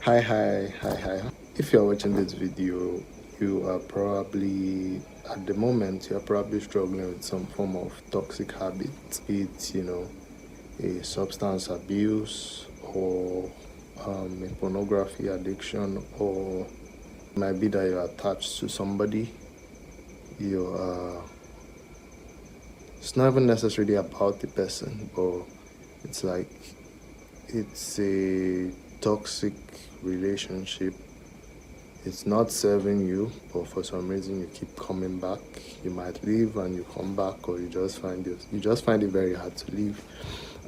Hi. If you're watching this video, you are probably, at the moment, you're probably struggling with some form of toxic habit. It's, a substance abuse or a pornography addiction, or it might be that you're attached to somebody. You are, it's not even necessarily about the person, but it's like it's a toxic relationship. It's not serving you, but for some reason you keep coming back. You might leave and you come back, or you just find it very hard to leave.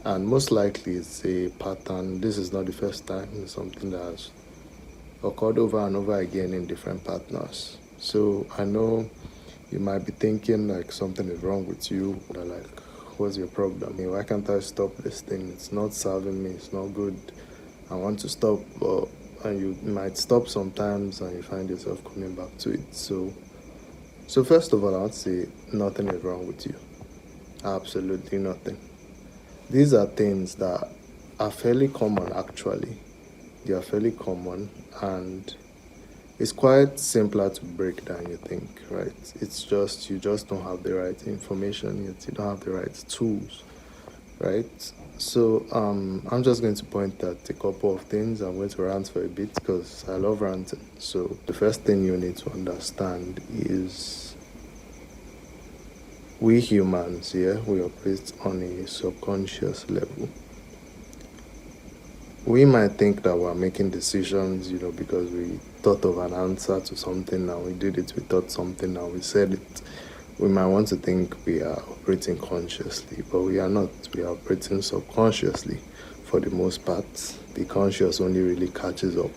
And most likely it's a pattern. This is not the first time. It's something that has occurred over and over again in different partners. So I know you might be thinking like something is wrong with you. Or like, what's your problem? Why can't I stop this thing? It's not serving me. It's not good. I want to stop, but and you might stop sometimes and you find yourself coming back to it. So first of all, I want to say nothing is wrong with you. Absolutely nothing. These are things that are fairly common actually. They are fairly common, and it's quite simpler to break than you think, right? It's just you just don't have the right information yet, you don't have the right tools, right? So I'm just going to point at a couple of things. I'm going to rant for a bit because I love ranting. So the first thing you need to understand is we humans, yeah, we operate on a subconscious level. We might think that we're making decisions, because we thought of an answer to something and we did it, we thought something and we said it. We might want to think we are operating consciously, but we are not. We are operating subconsciously for the most part. The conscious only really catches up.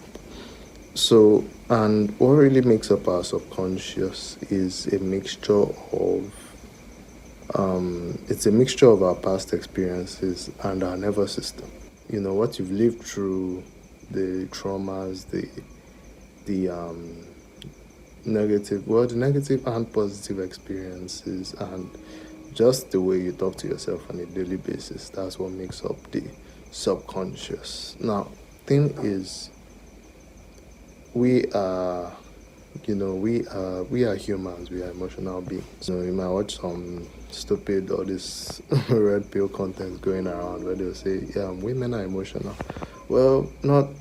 So, and what really makes up our subconscious is a mixture of it's a mixture of our past experiences and our nervous system. What you've lived through, the traumas, the the negative and positive experiences, and just the way you talk to yourself on a daily basis. That's what makes up the subconscious. Now, thing is, we are we are humans, we are emotional beings. You might watch some stupid or this red pill content going around where they'll say, yeah, women are emotional. Well, not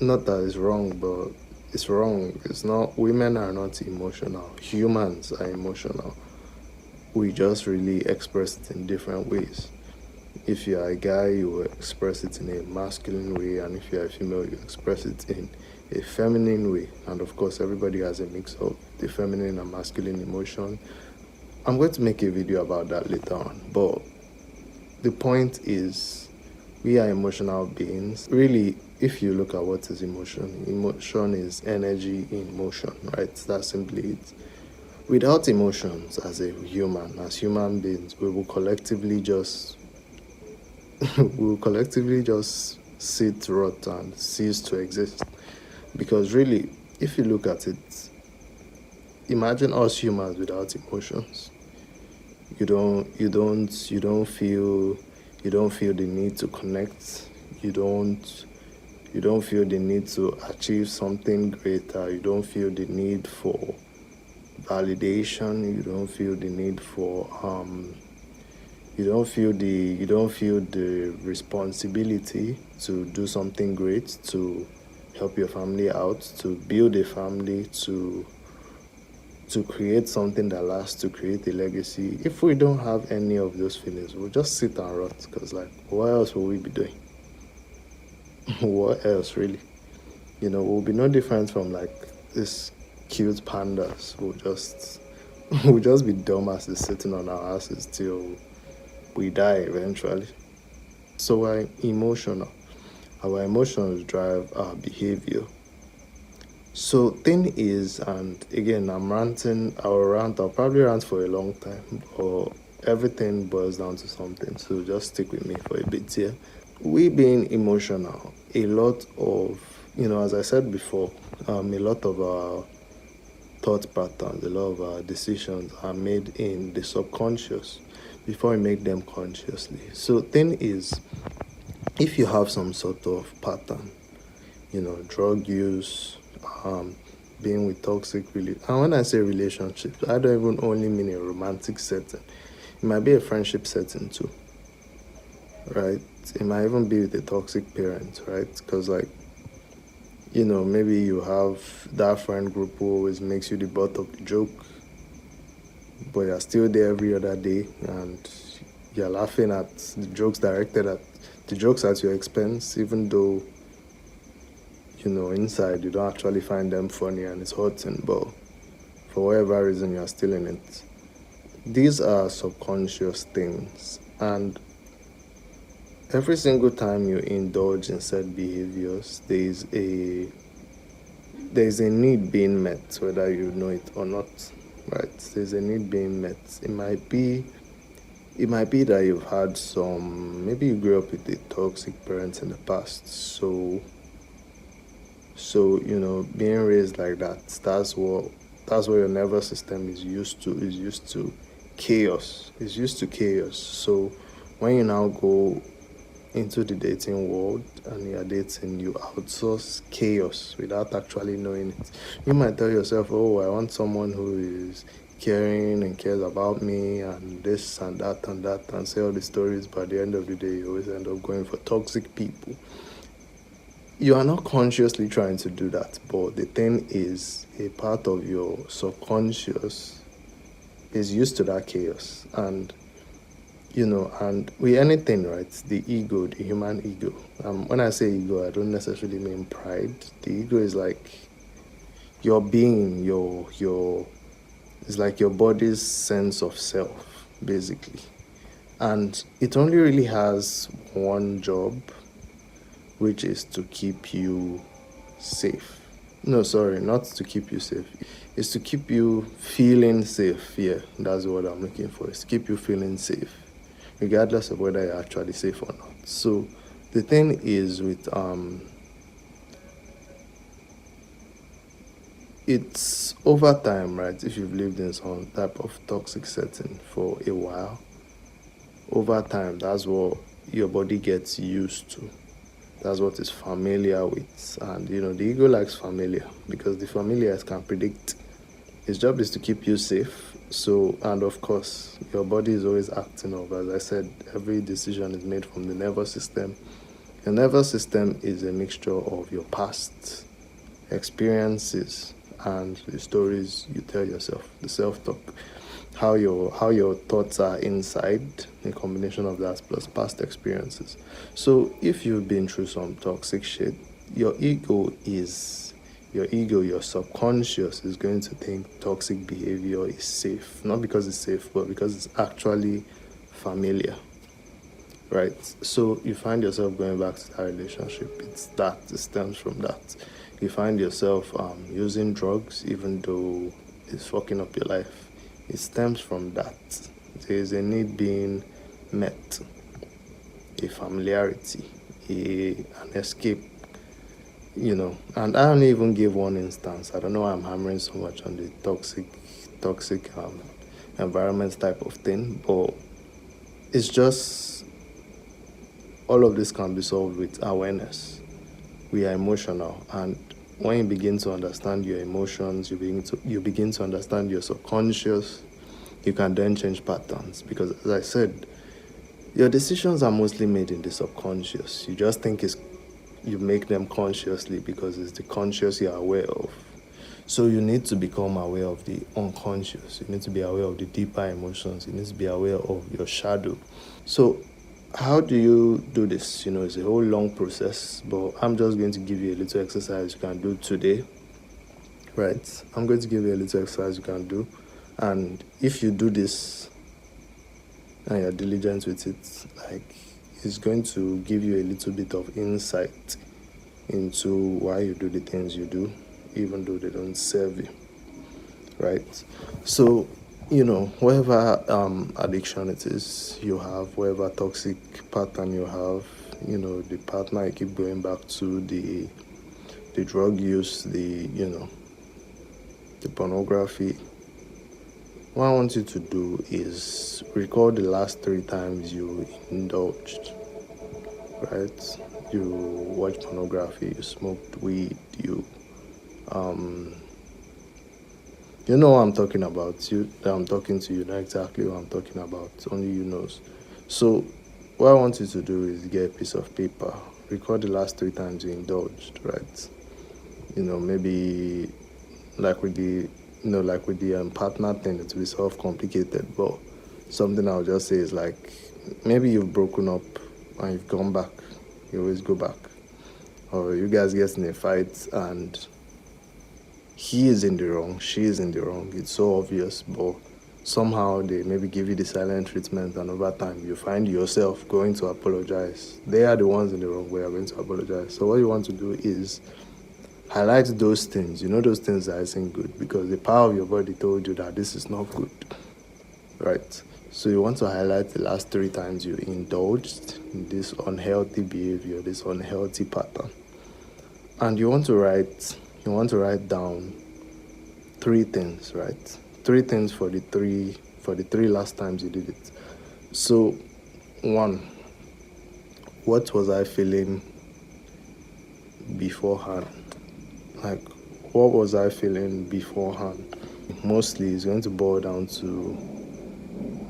that it's wrong, but it's wrong. It's not. Women are not emotional. Humans are emotional. We just really express it in different ways. If you're a guy, you will express it in a masculine way, and if you're a female, you express it in a feminine way. And of course, everybody has a mix of the feminine and masculine emotion. I'm going to make a video about that later on, but the point is, we are emotional beings. Really, if you look at what is emotion is energy in motion, right? That's simply it. Without emotions, as human beings, we will collectively just sit, rot, and cease to exist. Because really, if you look at it, imagine us humans without emotions. You don't feel the need to connect. You don't feel the need to achieve something greater. You don't feel the need for validation. You don't feel the responsibility to do something great, to help your family out, to build a family, to create something that lasts, to create a legacy. If we don't have any of those feelings, we'll just sit and rot, because like, what else will we be doing? What else, really? We'll be no different from like this cute pandas. We'll just be dumbasses sitting on our asses till we die eventually. So we're emotional. Our emotions drive our behavior. So thing is, and again, I'll probably rant for a long time, but everything boils down to something. So just stick with me for a bit here. We being emotional, a lot of, as I said before, a lot of our thought patterns, a lot of our decisions are made in the subconscious before we make them consciously. So thing is, if you have some sort of pattern, drug use, being with toxic and when I say relationships, I don't even only mean a romantic setting. It might be a friendship setting too, right? It might even be with a toxic parent, right? Because like, maybe you have that friend group who always makes you the butt of the joke, but you're still there every other day and you're laughing at the jokes at your expense, even though inside you don't actually find them funny and it's hurting, but for whatever reason you're still in it. These are subconscious things, and every single time you indulge in said behaviors, there's a need being met, whether you know it or not, right? There's a need being met. It might be that you've had maybe you grew up with a toxic parents in the past, so being raised like that, that's what your nervous system is used to chaos. Is used to chaos. So when you now go into the dating world and you're dating, you outsource chaos without actually knowing it. You might tell yourself, oh, I want someone who is caring and cares about me and this and that and that, and say all the stories, but at the end of the day, you always end up going for toxic people. You are not consciously trying to do that, but the thing is, a part of your subconscious is used to that chaos. And with anything, right, the ego, the human ego, when I say ego, I don't necessarily mean pride. The ego is like your being, it's like your body's sense of self, basically. And it only really has one job, which is to keep you safe. No, sorry, not to keep you safe. It's to keep you feeling safe. Yeah, that's what I'm looking for. It's to keep you feeling safe, regardless of whether you're actually safe or not. So the thing is with it's over time, right? If you've lived in some type of toxic setting for a while, over time, that's what your body gets used to. That's what it's familiar with. And the ego likes familiar because the familiar can predict. Its job is to keep you safe. So, and of course, your body is always acting up. As I said, every decision is made from the nervous system. Your nervous system is a mixture of your past experiences and the stories you tell yourself, the self-talk, how your thoughts are inside, a combination of that plus past experiences. So if you've been through some toxic shit, your your subconscious is going to think toxic behavior is safe, not because it's safe, but because it's actually familiar, right? So you find yourself going back to that relationship. It stems from that. You find yourself using drugs even though it's fucking up your life. It stems from that. There is a need being met, a familiarity, an escape, And I only even give one instance. I don't know why I'm hammering so much on the toxic environment type of thing, but it's just all of this can be solved with awareness. We are emotional, and when you begin to understand your emotions, you begin to understand your subconscious. You can then change patterns because, as I said, your decisions are mostly made in the subconscious. You just think you make them consciously because it's the conscious you're aware of. So you need to become aware of the unconscious. You need to be aware of the deeper emotions. You need to be aware of your shadow. So how do you do this? It's a whole long process, but I'm just going to give you a little exercise you can do today, right? I'm going to give you a little exercise you can do. And if you do this and you're diligent with it, it's going to give you a little bit of insight into why you do the things you do, even though they don't serve you, right? So, whatever addiction it is you have, whatever toxic pattern you have, the partner you keep going back to, the drug use, the pornography. What I want you to do is recall the last 3 times you indulged, right? you watch pornography, you smoked weed, um you know what I'm talking about. You that I'm talking to, you know exactly what I'm talking about. Only you knows. So what I want you to do is get a piece of paper, record the last 3 times you indulged, right? Maybe like with the partner thing, it will be self-complicated, but something I'll just say is like, maybe you've broken up and you've gone back. You always go back, or you guys get in a fight and he is in the wrong, she is in the wrong. It's so obvious, but somehow they maybe give you the silent treatment, and over time you find yourself going to apologize. They are the ones in the wrong way are going to apologize. So what you want to do is highlight those things. You know those things that isn't good, because the power of your body told you that this is not good, right? So you want to highlight the last 3 times you indulged in this unhealthy behavior, this unhealthy pattern, and you want to write down 3 things, right? 3 things for the three last times you did it. So, 1, what was I feeling beforehand? Like, what was I feeling beforehand? Mostly it's going to boil down to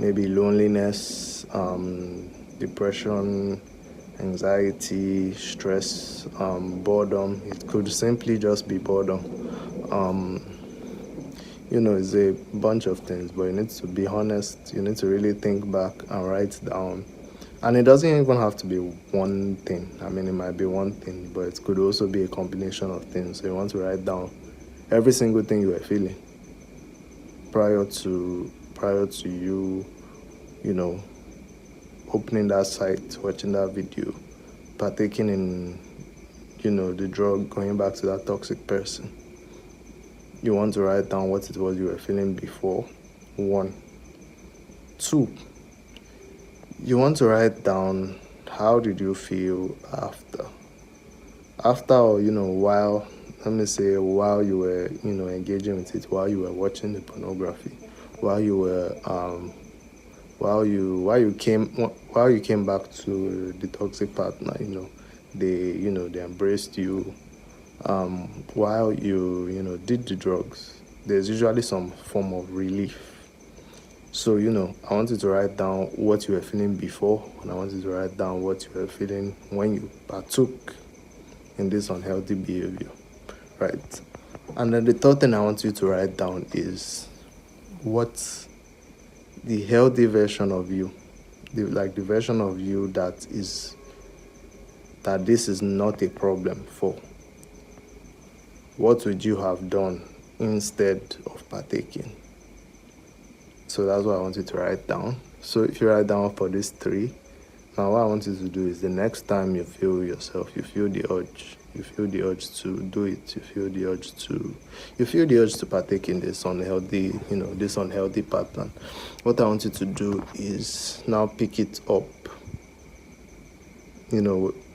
maybe loneliness, depression, anxiety, stress, boredom. It could simply just be boredom. It's a bunch of things, but you need to be honest. You need to really think back and write down. And it doesn't even have to be one thing. I mean, it might be one thing, but it could also be a combination of things. So you want to write down every single thing you were feeling prior to you, opening that site, watching that video, partaking in, the drug, going back to that toxic person. You want to write down what it was you were feeling before. 1. 2, you want to write down how did you feel after. Or, while, let me say, while you were, engaging with it, while you were watching the pornography, while you were, while you came back to the toxic partner, they embraced you. While you did the drugs, there's usually some form of relief. So I want you to write down what you were feeling before, and I want you to write down what you were feeling when you partook in this unhealthy behavior, right? And then the third thing I want you to write down is what the healthy version of you, the version of you that this is not a problem for. What would you have done instead of partaking? So that's what I want you to write down. So if you write down for these 3, now what I want you to do is the next time you feel yourself, you feel the urge to do it, you feel the urge to partake in this unhealthy pattern. What I want you to do is now pick it up.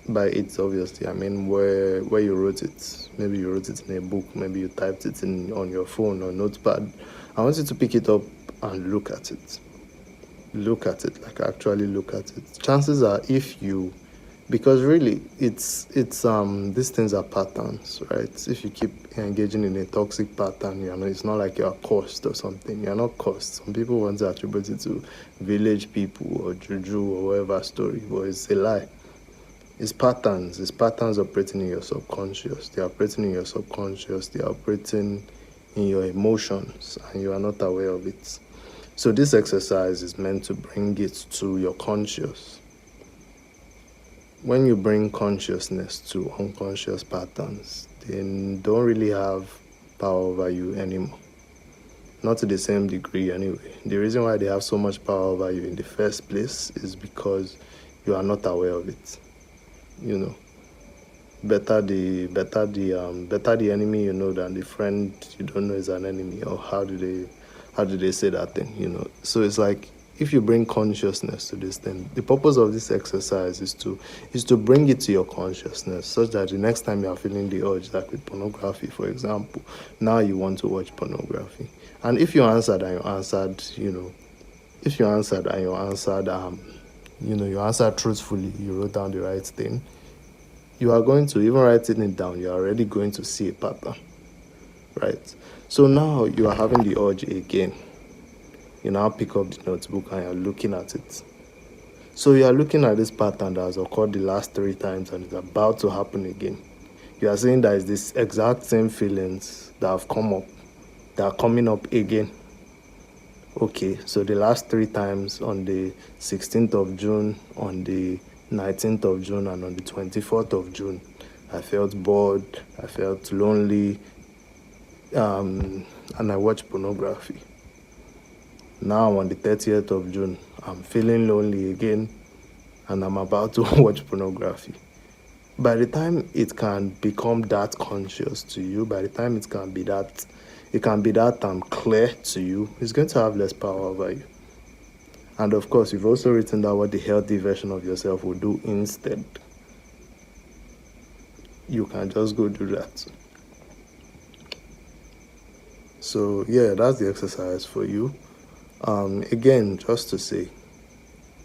By it, obviously, I mean where you wrote it. Maybe you wrote it in a book, maybe you typed it on your phone or notepad. I want you to pick it up and look at it, like actually look at it. Chances are, because really it's these things are patterns, right? If you keep engaging in a toxic pattern, it's not like you're cursed or something. You're not cursed. Some people want to attribute it to village people or juju or whatever story, but it's a lie. It's patterns operating in your subconscious. They're operating in your subconscious. They're operating in your emotions, and you are not aware of it. So this exercise is meant to bring it to your conscious. When you bring consciousness to unconscious patterns, they don't really have power over you anymore. Not to the same degree anyway. The reason why they have so much power over you in the first place is because you are not aware of it. Better the enemy than the friend you don't know is an enemy. Or how do they say that thing? So it's like, if you bring consciousness to this thing, the purpose of this exercise is to bring it to your consciousness, such that the next time you are feeling the urge, like with pornography, for example, now you want to watch pornography. And if you answered and you answered truthfully, you wrote down the right thing, you are going to, even writing it down, you're already going to see a pattern, right? So now you are having the urge again. You now pick up the notebook and you're looking at it. So you are looking at this pattern that has occurred the last 3 times and it's about to happen again. You are saying that it's this exact same feelings that have come up, that are coming up again. Okay, so the last 3 times, on the 16th of June, on the 19th of June, and on the 24th of June, I felt bored, I felt lonely, and I watched pornography. Now on the 30th of June, I'm feeling lonely again, and I'm about to watch pornography. By the time it can become that conscious to you, by the time it can be that clear to you, it's going to have less power over you. And of course, you've also written down what the healthy version of yourself will do instead. You can just go do that. So yeah, that's the exercise for you. Again, just to say,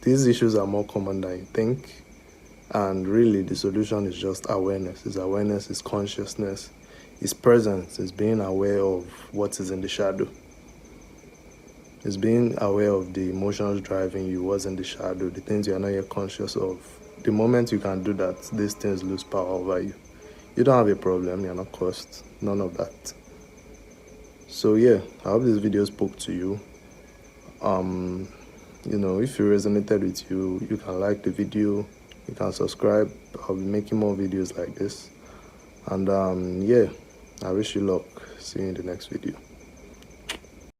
these issues are more common than you think, and really the solution is just awareness. It's awareness, it's consciousness, it's presence, it's being aware of what is in the shadow. It's being aware of the emotions driving you, what's in the shadow, the things you are not yet conscious of. The moment you can do that, these things lose power over you. You don't have a problem, you're not cursed, none of that. So yeah, I hope this video spoke to you. If it resonated with you, you can like the video, you can subscribe. I'll be making more videos like this. And yeah, I wish you luck. See you in the next video.